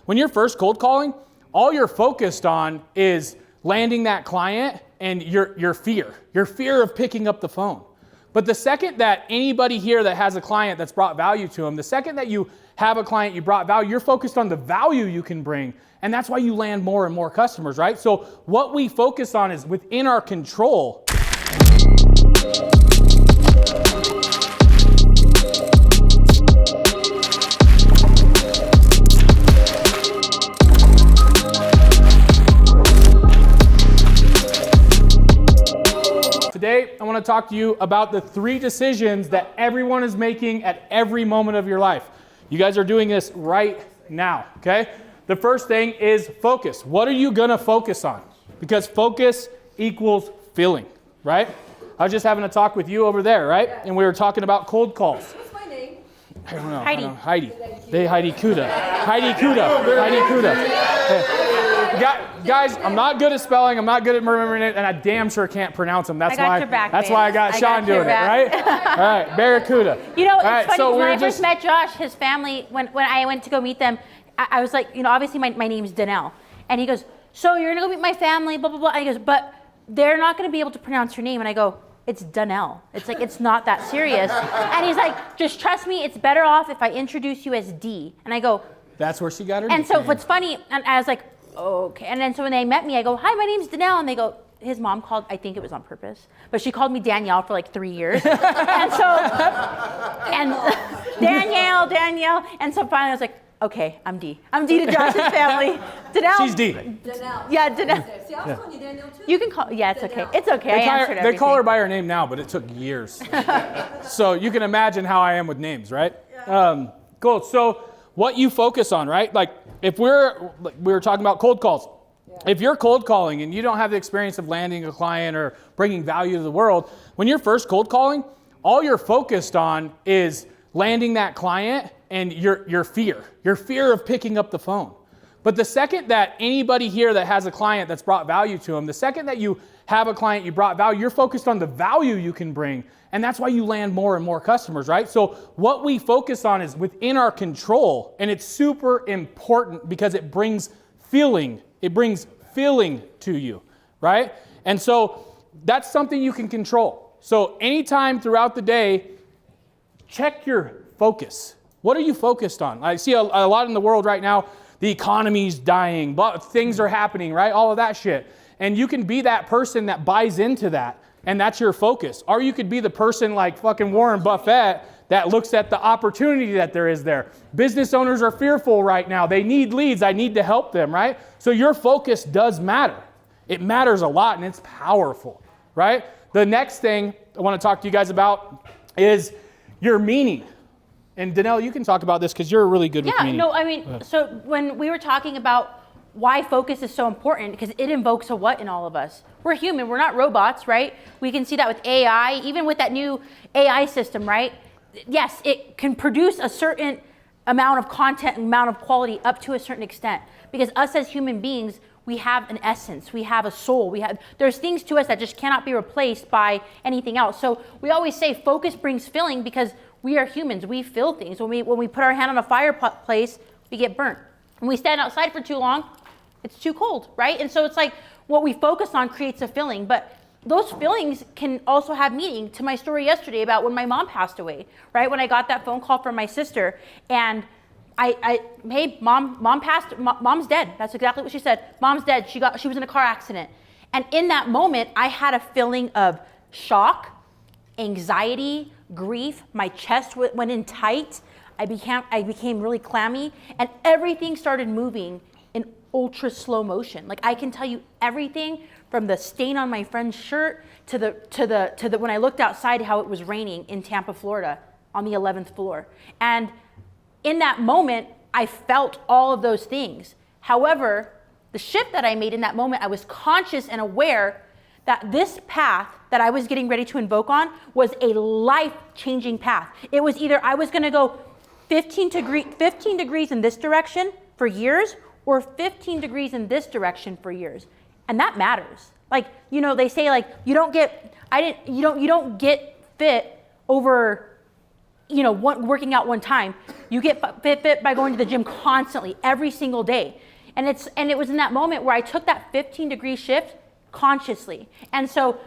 When you're first cold calling, all you're focused on is landing that client and your fear of picking up the phone. But the second that anybody here that has a client that's brought value to them, the second that you have a client, you brought value, you're focused on the value you can bring. And that's why you land more and more customers, right? So what we focus on is within our control. Today, I want to talk to you about the 3 decisions that everyone is making at every moment of your life. You guys are doing this right now, okay? The first thing is focus. What are you going to focus on? Because focus equals feeling, right? I was just having a talk with you over there, right? Yeah. And we were talking about cold calls. What's my name? I don't know. Heidi. Heidi. Heidi Kuda. Heidi Kuda. Heidi Kuda. Hey. Guys, I'm not good at spelling. I'm not good at remembering it, and I damn sure can't pronounce them. That's why I got Sean doing it, right? All right, Barracuda. You know, it's right, funny, so when I first met Josh, his family, when I went to go meet them, I was like, you know, obviously my name's Danelle. And he goes, so you're going to go meet my family, blah, blah, blah. And he goes, but they're not going to be able to pronounce your name. And I go, it's Danelle. It's like, it's not that serious. And he's like, just trust me, it's better off if I introduce you as D. And I go, that's where she got her And so what's funny, and I was like, okay. And then so when they met me, I go, hi, my name's Danelle. And they go, his mom called, I think it was on purpose, but she called me Danielle for like 3 years. And Danielle. And so finally I was like, okay, I'm D. I'm D to Josh's family. Danelle. She's D. Danelle. Yeah, Danelle. See, I was calling you Danielle too. You can call, yeah, it's okay. It's okay. They call her by her name now, but it took years. So you can imagine how I am with names, right? Yeah. Cool. So what you focus on, right? Like if we were talking about cold calls. Yeah. If you're cold calling and you don't have the experience of landing a client or bringing value to the world, when you're first cold calling, all you're focused on is landing that client and your fear of picking up the phone. But the second that anybody here that has a client that's brought value to them, the second that you have a client, you brought value, you're focused on the value you can bring. And that's why you land more and more customers, right? So what we focus on is within our control, and it's super important because it brings feeling. It brings feeling to you, right? And so that's something you can control. So anytime throughout the day, check your focus. What are you focused on? I see a lot in the world right now. The economy's dying, but things are happening, right? All of that shit. And you can be that person that buys into that, and that's your focus. Or you could be the person like fucking Warren Buffett that looks at the opportunity that there is there. Business owners are fearful right now. They need leads. I need to help them, right? So your focus does matter. It matters a lot, and it's powerful, right? The next thing I want to talk to you guys about is your meaning. And Danelle, you can talk about this because you're really good with meaning. Yeah, no, I mean, so when we were talking about why focus is so important, because it invokes a what in all of us. We're human, we're not robots, right? We can see that with AI, even with that new AI system, right? Yes, it can produce a certain amount of content, amount of quality up to a certain extent. Because us as human beings, we have an essence, we have a soul, there's things to us that just cannot be replaced by anything else. So we always say focus brings feeling because we are humans, we feel things. When we put our hand on a fireplace, we get burnt. When we stand outside for too long, it's too cold, right? And so it's like what we focus on creates a feeling, but those feelings can also have meaning. To my story yesterday about when my mom passed away, right? When I got that phone call from my sister and hey, mom passed, mom's dead. That's exactly what she said. Mom's dead, she was in a car accident. And in that moment, I had a feeling of shock, anxiety, grief. My chest went in tight. I became really clammy, and everything started moving in ultra slow motion. Like I can tell you everything from the stain on my friend's shirt to the when I looked outside how it was raining in Tampa, Florida, on the 11th floor. And in that moment, I felt all of those things. However, the shift that I made in that moment, I was conscious and aware that this path that I was getting ready to invoke on was a life-changing path. It was either I was gonna go 15 degrees in this direction for years, or 15 degrees in this direction for years. And that matters. Like, you know, they say like, you don't get fit over working out one time. You get fit by going to the gym constantly, every single day. And it was in that moment where I took that 15-degree shift consciously. And so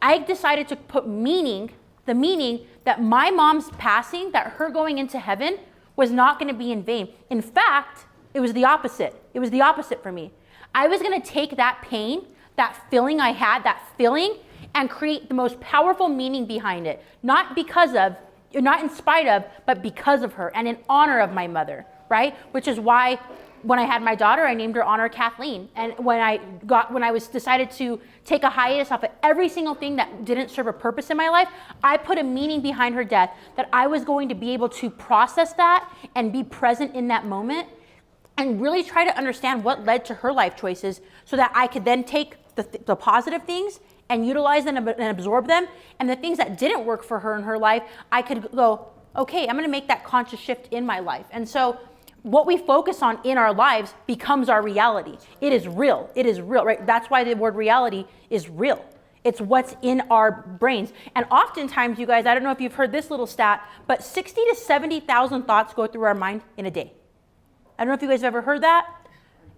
I decided to put the meaning that my mom's passing, that her going into heaven was not going to be in vain. In fact, it was the opposite. It was the opposite for me. I was going to take that pain, that feeling I had, and create the most powerful meaning behind it. Not in spite of, but because of her and in honor of my mother, right? Which is why when I had my daughter, I named her Honor Kathleen. And when I decided to take a hiatus off of every single thing that didn't serve a purpose in my life, I put a meaning behind her death, that I was going to be able to process that and be present in that moment and really try to understand what led to her life choices so that I could then take the positive things and utilize them and absorb them. And the things that didn't work for her in her life, I could go, okay, I'm gonna make that conscious shift in my life. And so what we focus on in our lives becomes our reality. It is real, right? That's why the word reality is real. It's what's in our brains. And oftentimes, you guys, I don't know if you've heard this little stat, but 60 to 70,000 thoughts go through our mind in a day. I don't know if you guys have ever heard that.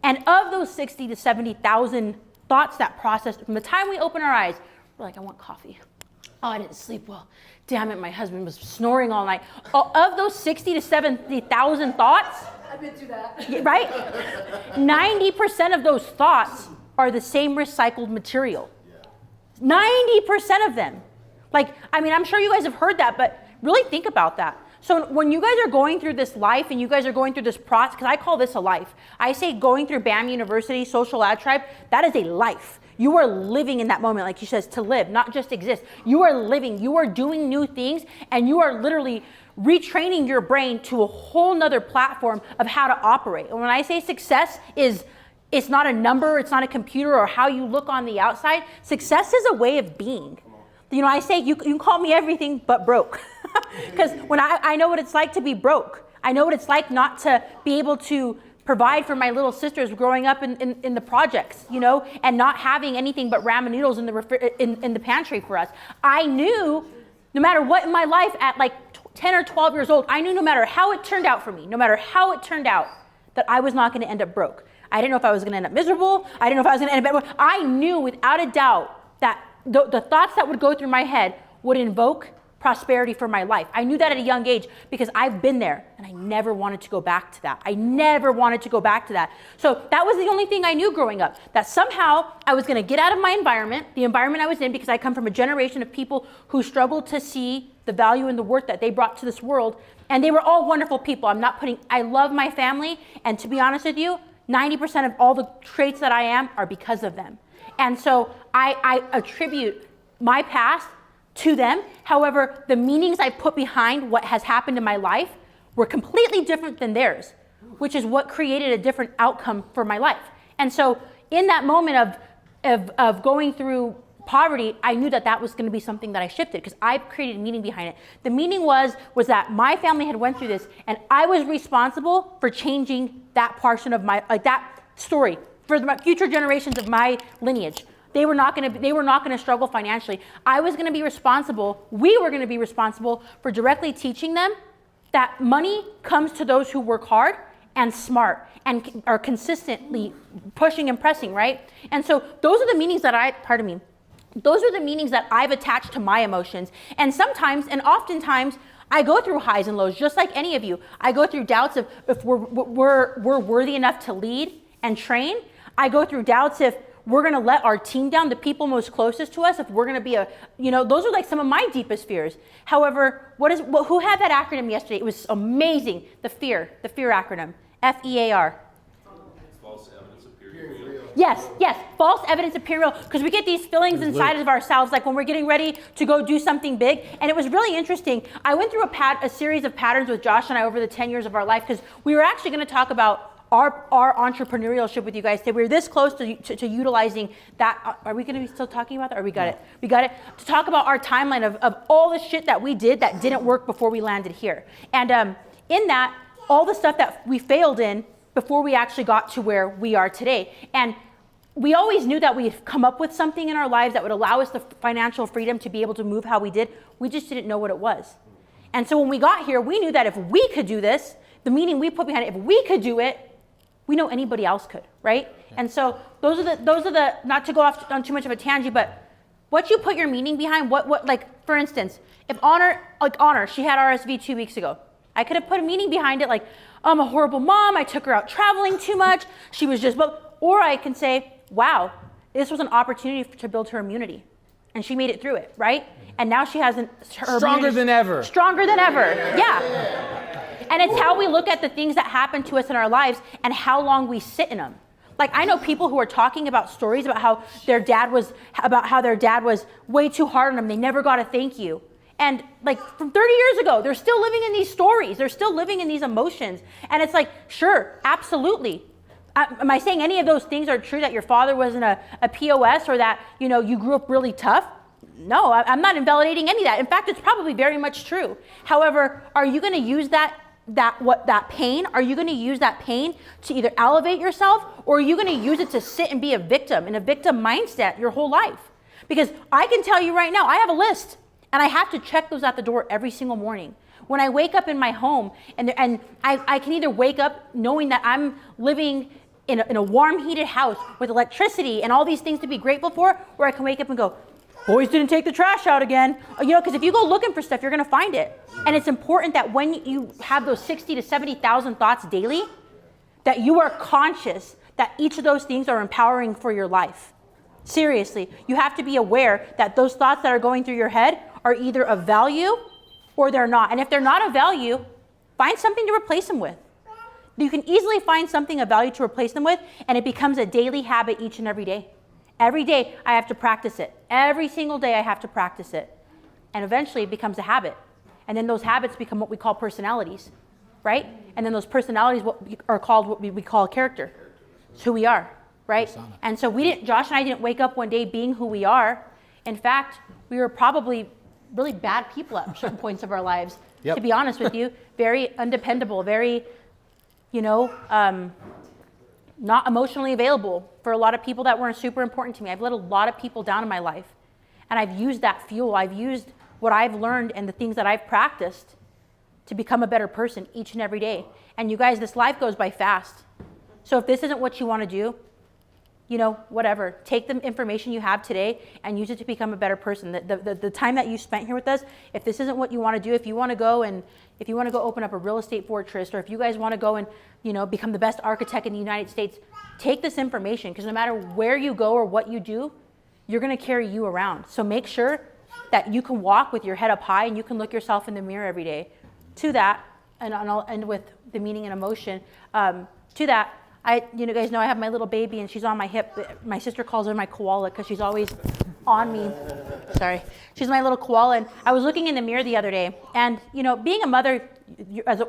And of those 60 to 70,000 thoughts that process, from the time we open our eyes, we're like, I want coffee. Oh, I didn't sleep well. Damn it, my husband was snoring all night. Of those 60 to 70,000 thoughts, I've been through that. Right? 90% of those thoughts are the same recycled material. 90% of them. I'm sure you guys have heard that, but really think about that. So when you guys are going through this life and you guys are going through this process, because I call this a life. I say going through BAM University, Social Ad Tribe, that is a life. You are living in that moment, like she says, to live, not just exist. You are living, you are doing new things, and you are literally retraining your brain to a whole nother platform of how to operate. And when I say success it's not a number, it's not a computer or how you look on the outside. Success is a way of being. I say you can call me everything but broke. Because when I know what it's like to be broke. I know what it's like not to be able to provide for my little sisters growing up in the projects, and not having anything but ramen noodles in the pantry for us. I knew no matter what in my life at 10 or 12 years old, I knew no matter how it turned out for me, that I was not going to end up broke. I didn't know if I was going to end up miserable. I didn't know if I was going to end up bad. I knew without a doubt that the thoughts that would go through my head would invoke prosperity for my life. I knew that at a young age because I've been there and I never wanted to go back to that. So that was the only thing I knew growing up, that somehow I was going to get out of my environment, the environment I was in, because I come from a generation of people who struggled to see the value in the worth that they brought to this world. And they were all wonderful people. I love my family. And to be honest with you, 90% of all the traits that I am are because of them. And so I attribute my past to them. However, the meanings I put behind what has happened in my life were completely different than theirs, which is what created a different outcome for my life. And so in that moment of going through poverty, I knew that was going to be something that I shifted because I created meaning behind it. The meaning was that my family had went through this and I was responsible for changing that portion of my, that story for the future generations of my lineage. They were not going to struggle financially. We were going to be responsible for directly teaching them that money comes to those who work hard and smart and are consistently pushing and pressing, right? And so those are the meanings that I've attached to my emotions. And sometimes, and oftentimes, I go through highs and lows, just like any of you. I go through doubts of if we're worthy enough to lead and train. I go through doubts if we're going to let our team down, the people most closest to us, if we're going to be those are like some of my deepest fears. However, who had that acronym yesterday? It was amazing. The fear acronym, FEAR. False evidence appearing real. Yes, false evidence appearing real, because we get these feelings inside of ourselves, like when we're getting ready to go do something big. And it was really interesting. I went through a series of patterns with Josh and I over the 10 years of our life, because we were actually going to talk about our entrepreneurship with you guys. We were this close to utilizing that. Are we going to be still talking about that? Or we got it? We got it? To talk about our timeline of all the shit that we did that didn't work before we landed here. And in that, all the stuff that we failed in before we actually got to where we are today. And we always knew that we'd come up with something in our lives that would allow us the financial freedom to be able to move how we did. We just didn't know what it was. And so when we got here, we knew that if we could do this, the meaning we put behind it, if we could do it, we know anybody else could, right? Yeah. And so those are the, not to go off on too much of a tangent, but what you put your meaning behind, what like, for instance, if Honor, she had RSV 2 weeks ago. I could have put a meaning behind it, like, I'm a horrible mom, I took her out traveling too much, she was just, or I can say, wow, this was an opportunity to build her immunity. And she made it through it, right? And now she has her stronger than ever. Stronger than ever, yeah. And it's how we look at the things that happen to us in our lives and how long we sit in them. Like, I know people who are talking about stories about how their dad was way too hard on them. They never got a thank you. And like from 30 years ago, they're still living in these stories. They're still living in these emotions. And it's like, sure, absolutely. Am I saying any of those things are true, that your father wasn't a POS or that, you grew up really tough? No, I'm not invalidating any of that. In fact, it's probably very much true. However, are you going to use that pain? Are you going to use that pain to either elevate yourself, or are you going to use it to sit and be a victim in a victim mindset your whole life? Because I can tell you right now, I have a list and I have to check those at the door every single morning. When I wake up in my home and I can either wake up knowing that I'm living in a warm, heated house with electricity and all these things to be grateful for, or I can wake up and go, boys didn't take the trash out again. Because if you go looking for stuff, you're going to find it. And it's important that when you have those 60 to 70,000 thoughts daily, that you are conscious that each of those things are empowering for your life. Seriously, you have to be aware that those thoughts that are going through your head are either of value or they're not. And if they're not of value, find something to replace them with. You can easily find something of value to replace them with, and it becomes a daily habit each and every day. Every day I have to practice it. Every single day I have to practice it. And eventually it becomes a habit. And then those habits become what we call personalities, right? And then those personalities are called what we call character. It's who we are, right? Persona. And so Josh and I didn't wake up one day being who we are. In fact, we were probably really bad people at certain points of our lives. Yep. To be honest with you, very undependable, very, not emotionally available for a lot of people that weren't super important to me. I've let a lot of people down in my life. And I've used that fuel. I've used what I've learned and the things that I've practiced to become a better person each and every day. And you guys, this life goes by fast. So if this isn't what you want to do, whatever. Take the information you have today and use it to become a better person. The time that you spent here with us, if this isn't what you want to do, if you want to go open up a real estate fortress, or if you guys want to go and, become the best architect in the United States, take this information, because no matter where you go or what you do, you're going to carry you around. So make sure that you can walk with your head up high and you can look yourself in the mirror every day. To that, and I'll end with the meaning and emotion, to that, you guys know I have my little baby and she's on my hip. My sister calls her my koala because she's always on me. Sorry. She's my little koala. And I was looking in the mirror the other day, and being a mother,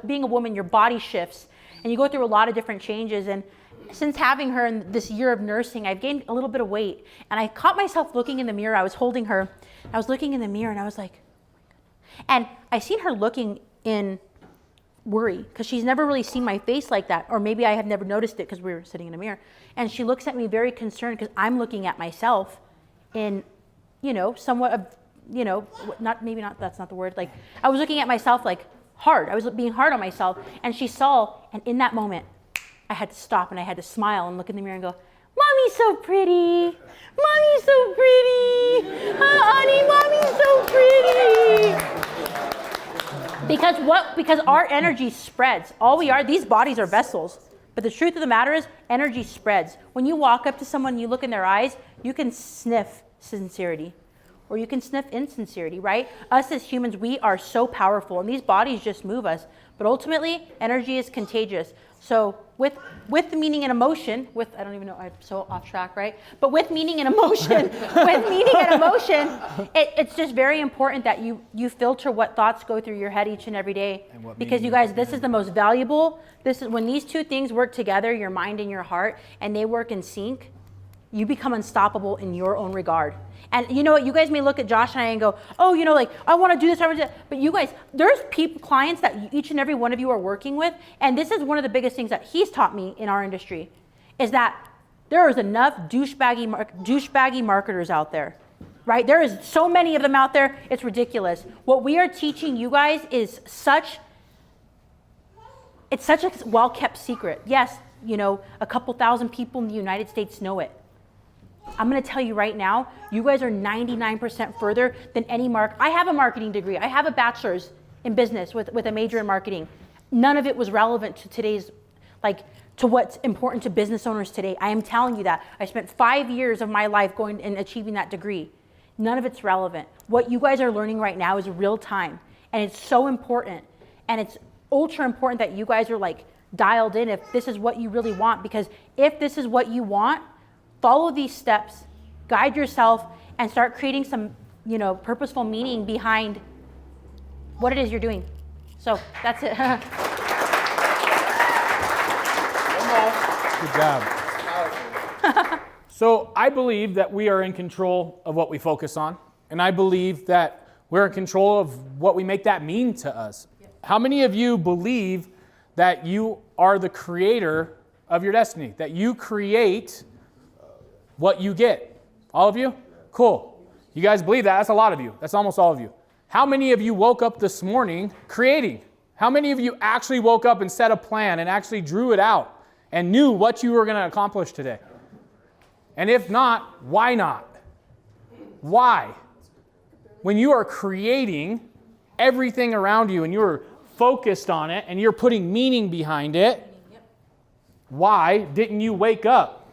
being a woman, your body shifts and you go through a lot of different changes. And since having her in this year of nursing, I've gained a little bit of weight. And I caught myself looking in the mirror. I was holding her. I was looking in the mirror and I was like, oh my God. And I seen her looking in worry, because she's never really seen my face like that, or maybe I have never noticed it because we were sitting in a mirror. And she looks at me very concerned because I'm looking at myself in, somewhat of, that's not the word. Like, I was looking at myself like hard. I was being hard on myself, and she saw, and in that moment, I had to stop and I had to smile and look in the mirror and go, Mommy's so pretty. Mommy's so pretty. Honey, Mommy's so pretty. Because our energy spreads. All we are, these bodies are vessels. But the truth of the matter is, energy spreads. When you walk up to someone and you look in their eyes, you can sniff sincerity. Or you can sniff insincerity, right? Us as humans, we are so powerful, and these bodies just move us. But ultimately, energy is contagious. So with the meaning and emotion, I don't even know, I'm so off track, right? But with meaning and emotion, it's just very important that you filter what thoughts go through your head each and every day. Because you guys, this is the most valuable. This is when these two things work together, your mind and your heart, and they work in sync, you become unstoppable in your own regard. And you know what, you guys may look at Josh and I and go, oh, I want to do this, I want to do that. But you guys, there's clients that each and every one of you are working with, and this is one of the biggest things that he's taught me in our industry, is that there is enough douchebaggy marketers out there. right? There is so many of them out there, it's ridiculous. What we are teaching you guys is it's such a well-kept secret. Yes, you know, a couple thousand people in the United States know it. I'm gonna tell you right now, you guys are 99% further than any I have a marketing degree. I have a bachelor's in business with a major in marketing. None of it was relevant to today's, to what's important to business owners today. I am telling you that. I spent 5 years of my life going and achieving that degree. None of it's relevant. What you guys are learning right now is real time, and it's so important, and it's ultra important that you guys are dialed in if this is what you really want, because if this is what you want, follow these steps, guide yourself, and start creating some, purposeful meaning behind what it is you're doing. So that's it. Good job. So I believe that we are in control of what we focus on, and I believe that we're in control of what we make that mean to us. Yep. How many of you believe that you are the creator of your destiny, that you create what you get? All of you? Cool. You guys believe that? That's a lot of you. That's almost all of you. How many of you woke up this morning creating? How many of you actually woke up and set a plan and actually drew it out and knew what you were going to accomplish today? And if not, why not? Why? When you are creating everything around you and you're focused on it and you're putting meaning behind it, why didn't you wake up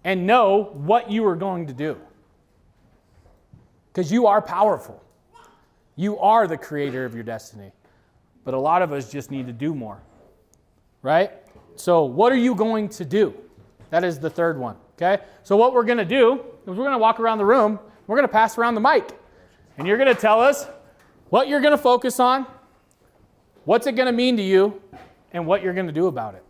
and know what you were going to do? Because you are powerful. You are the creator of your destiny. But a lot of us just need to do more, right? So what are you going to do? That is the third one, okay? So what we're going to do is we're going to walk around the room. We're going to pass around the mic. And you're going to tell us what you're going to focus on, what's it going to mean to you, and what you're going to do about it.